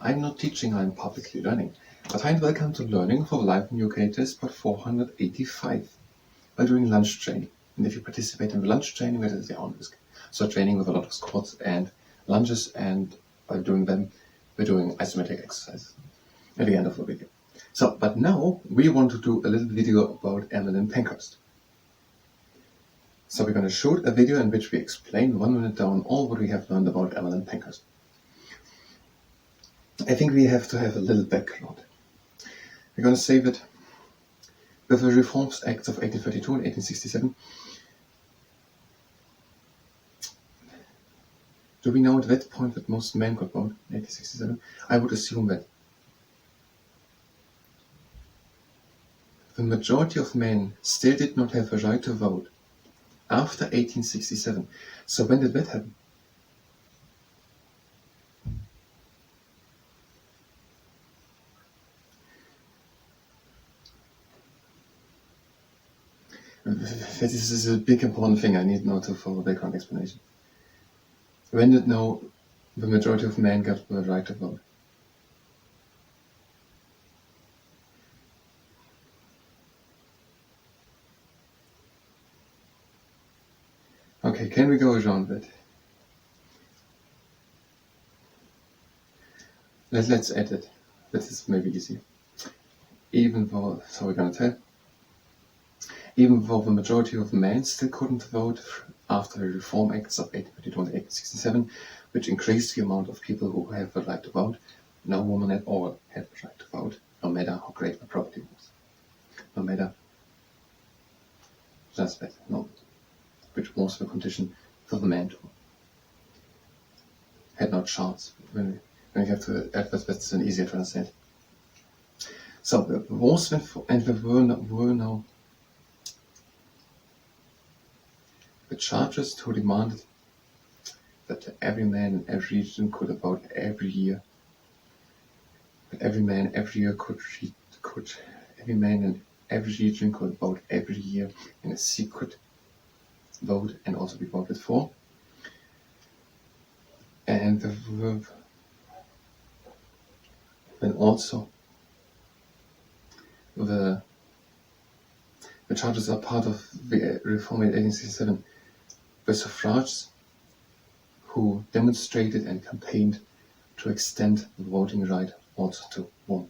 I'm not teaching, I'm publicly learning. But hi and welcome to Learning for Life in UK test part 485 by doing lunch training. And if you participate in the lunch training, that is your own risk. So training with a lot of squats and lunges, and by doing them, we're doing isometric exercises at the end of the video. So, but now we want to do a little video about Emmeline Pankhurst. So we're going to shoot a video in which we explain 1 minute down all what we have learned about Emmeline Pankhurst. I think we have to have a little background. We're going to say that with the Reforms Acts of 1832 and 1867, do we know at that point that most men could vote in 1867? I would assume that the majority of men still did not have the right to vote after 1867. So when did that happen? This is a big important thing I need now to follow background explanation. When did now the majority of men get the right to vote? Okay, can we go around that? Let's add it. This is maybe easy. Even though, so we're going to tell, even though the majority of men still couldn't vote after the Reform Acts of 1832 and 1867, which increased the amount of people who have the right to vote, no woman at all had the right to vote, no matter how great the property was. No matter just that, no. Which was the condition for the men to had no chance. When we have to add that, that's an easier to understand. So there was and there were now the charges who demanded that every man in every region could vote every year. That every man every year every man in every region could vote every year in a secret vote and also be voted for. And then also the charges are part of the reform in 1867. The suffragists who demonstrated and campaigned to extend the voting right also to women.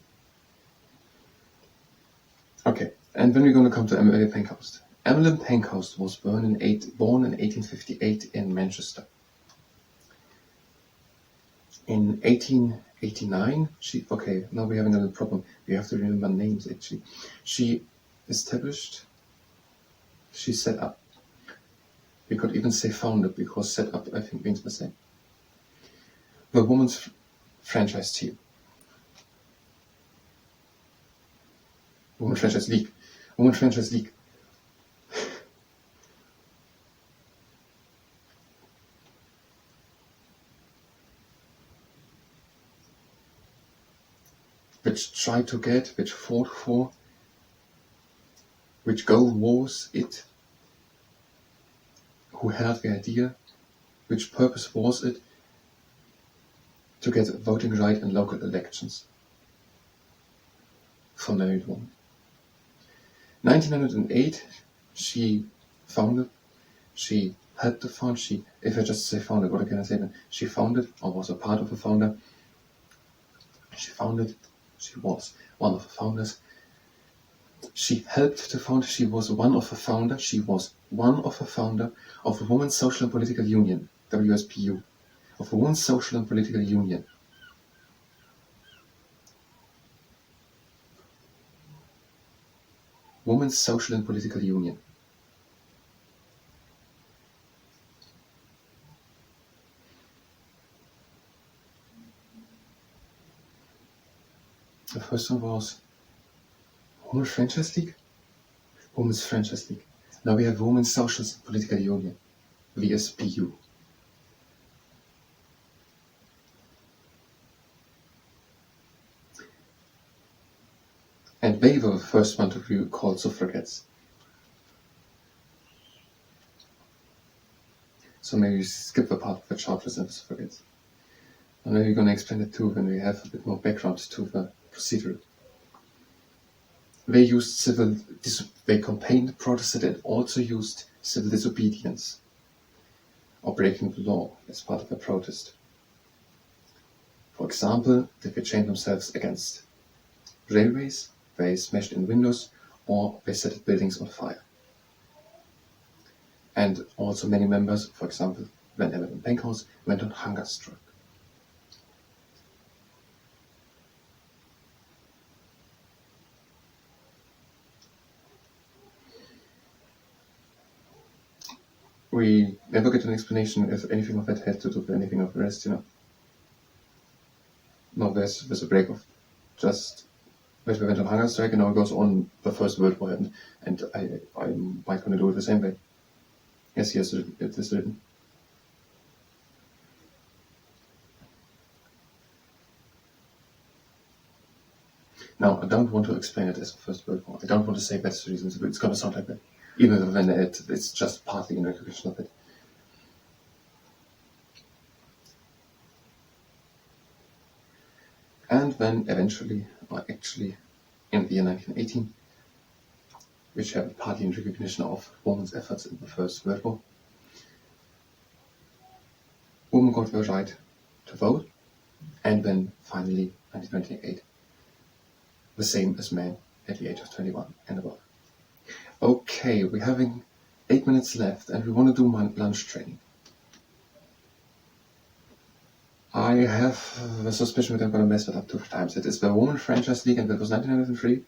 Okay, and then we're going to come to Emmeline Pankhurst. Emmeline Pankhurst was born in 1858 in Manchester. In 1889, now we're having a little problem. We have to remember names actually. She set up. We could even say founded, because set up I think means the same. The Women's Franchise Team. Women's Franchise League. Women's Franchise League. Which tried to get, which fought for, which goal was it, who had the idea, which purpose was it to get voting right in local elections for married women. 1908, she helped to found, if I just say founded, what can I say then? She founded, or was a part of a founder, she was one of the founders. She helped to found, she was one of the founder of the Women's Social and Political Union, WSPU, of the Women's Social and Political Union. Women's Social and Political Union. The first one was Women's Franchise League? Women's Franchise League. Now we have Women's Social and Political Union, WSPU. And they were the first one to be called suffragettes. So maybe skip the part of the charges and the suffragettes. And then we're going to explain it too when we have a bit more background to the procedure. They used they campaigned, protested, and also used civil disobedience or breaking the law as part of their protest. For example, they chained themselves against railways, they smashed in windows, or they set buildings on fire. And also many members, for example, Van Emmeline Pankhurst, went on hunger strike. We never get an explanation if anything of that had to do with anything of the rest, No, there's a break of just we went on hunger strike, and now it goes on the First World War, and I might going to do it the same way. Yes, it is written. Now, I don't want to explain it as the First World War. I don't want to say that's the reason. It's going to sound like that, even when it's just partly in recognition of it. And then eventually, or actually in the year 1918, which happened partly in recognition of women's efforts in the First World War, women got the right to vote, and then finally, 1928, the same as men at the age of 21 and above. Okay, we're having 8 minutes left, and we want to do lunch training. I have the suspicion that I'm going to mess it up 2 times. It is the Women Franchise League, and that was 1903.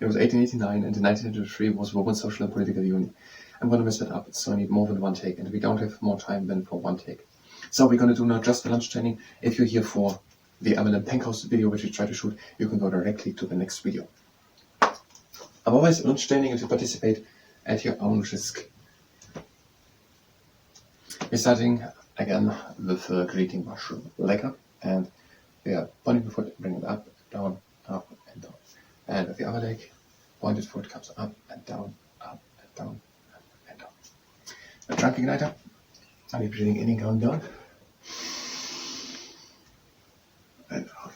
It was 1889, and in 1903 was Women's Social and Political Union. I'm going to mess it up, so I need more than one take, and we don't have more time than for one take. So we're going to do now just the lunch training. If you're here for the Emmeline Pankhurst video, which we try to shoot, you can go directly to the next video. Otherwise, lunch training, if you participate at your own risk. We're starting again with the greeting mushroom lecker, and we are pointing the foot, bring it up, down, and down. And with the other leg, pointed foot comes up and down, up and down, up and down. The trunk igniter, and you're breathing in and going down. And out.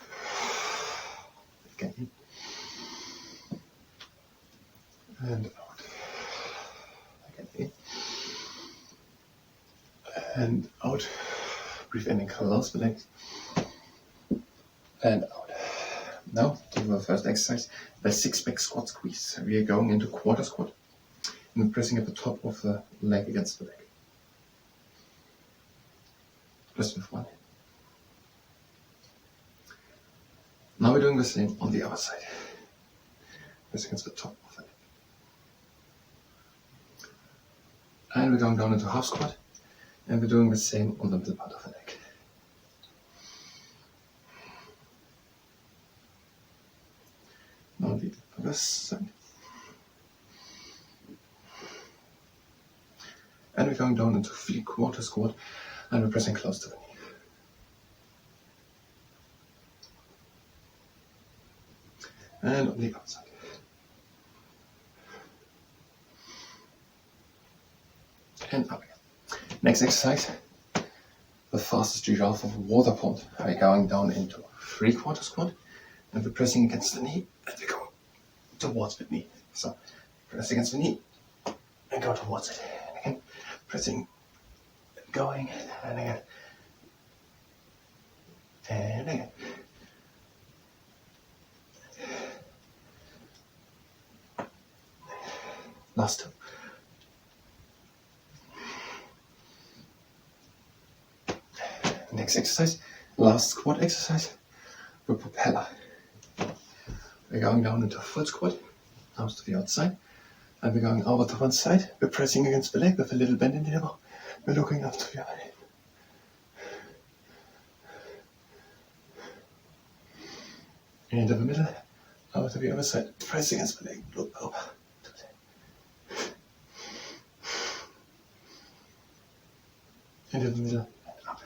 Again in. And out. Again in. And out. Breathe in and close the legs. And out. Now, do the first exercise, the 6-pack squat squeeze. We are going into quarter squat and pressing at the top of the leg against the leg. Just with one. Now we're doing the same on the other side. Press against the top of the leg. And we're going down into half squat, and we're doing the same on the middle part of the leg. Now the other side. And we're going down into 3/4 squat, and we're pressing close to the knee. And on the outside. And up again. Next exercise, the fastest giraffe of a water pond. We're going down into 3/4 squat, and we're pressing against the knee, and we go towards the knee. So, press against the knee, and go towards it. And again, pressing, going, and again. And again. Last two. Next exercise, last squat exercise, the propeller. We're going down into a full squat, arms to the outside, and we're going over to one side. We're pressing against the leg with a little bend in the elbow. We're looking up to the other leg. Into the middle, over to the other side, press against the leg, look over. Into the middle, and up.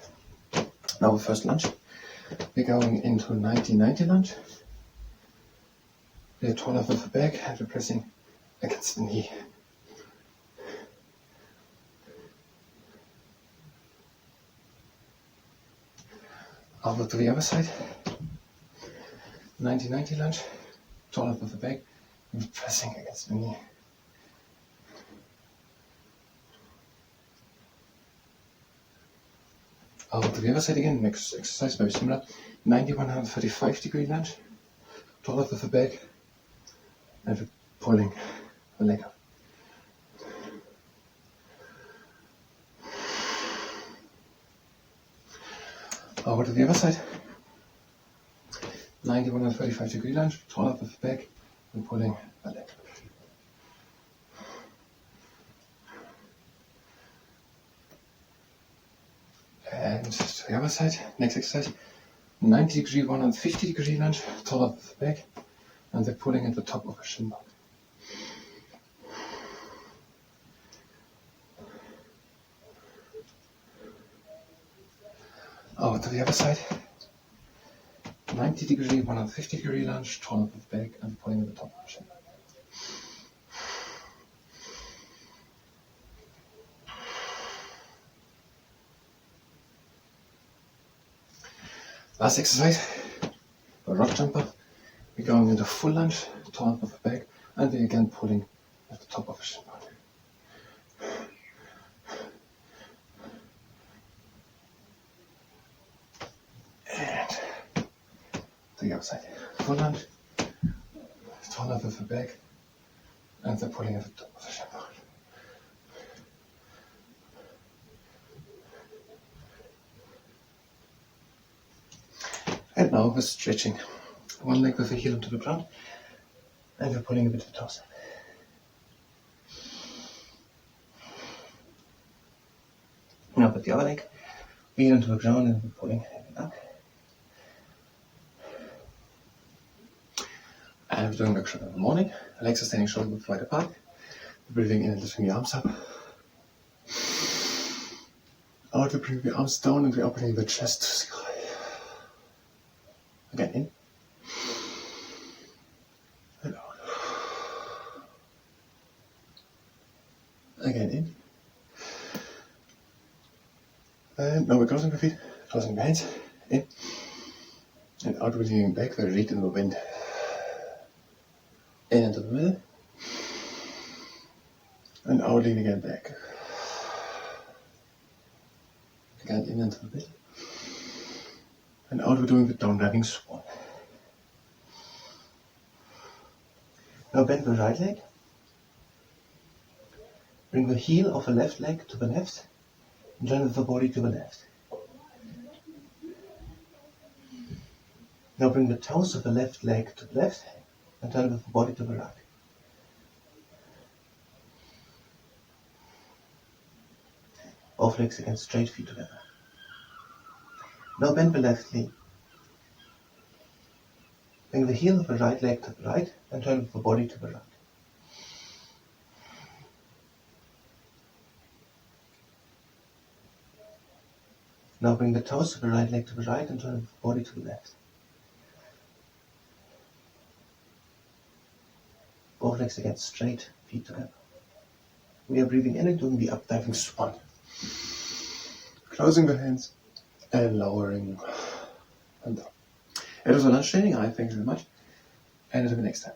Now the first lunge. We're going into 90-90 lunge. We're taller with the back, and we're pressing against the knee. Over to the other side. 90-90 lunge. Tall up with the back and pressing against the knee. Over to the other side again. Next exercise very similar. 90-135 degree lunge. Tall up with the back and pulling the leg up. Over to the other side. 90-135 degree lunge, tall up with the back and pulling the leg. And to the other side, next exercise. 90 degree, 150 degree lunge, tall up with the back and they're pulling at the top of the shin bone. Over to the other side. 90 degree, 150 degree lunge, tall up with the back and pulling at the top of the shin. Last exercise, a rock jumper. We're going into full lunge, tall up with the back, and we're again pulling at the top of the shin bone. The other side. Full lunge, tall up with the back, and they're pulling at the top of the shin bone. And now we're stretching. One leg with the heel onto the ground, and we're pulling a bit of the toes. Now put the other leg, heel onto the ground, and we're pulling it up. And we're doing workshop in the morning. Legs are standing shoulder width wide apart. We're breathing in and lifting the arms up. Out, we bring the arms down and we're opening the chest to sky. Again, in. And out. Again, in. And now we're closing the feet, closing the hands. In. And out, we're leaning back, we're right in the wind. In into the middle, and out, lean again back. Again in into the middle, and out we're doing the down diving swan. Now bend the right leg, bring the heel of the left leg to the left, and join with the body to the left. Now bring the toes of the left leg to the left, and turn with the body to the right. Both legs against straight feet together. Now bend the left knee. Bring the heel of the right leg to the right and turn with the body to the right. Now bring the toes of the right leg to the right and turn with the body to the left. Both legs against straight feet together. We are breathing in and doing the up diving swan. Closing the hands and lowering and down. It was a lunch training. I thank you very much, and until the next time.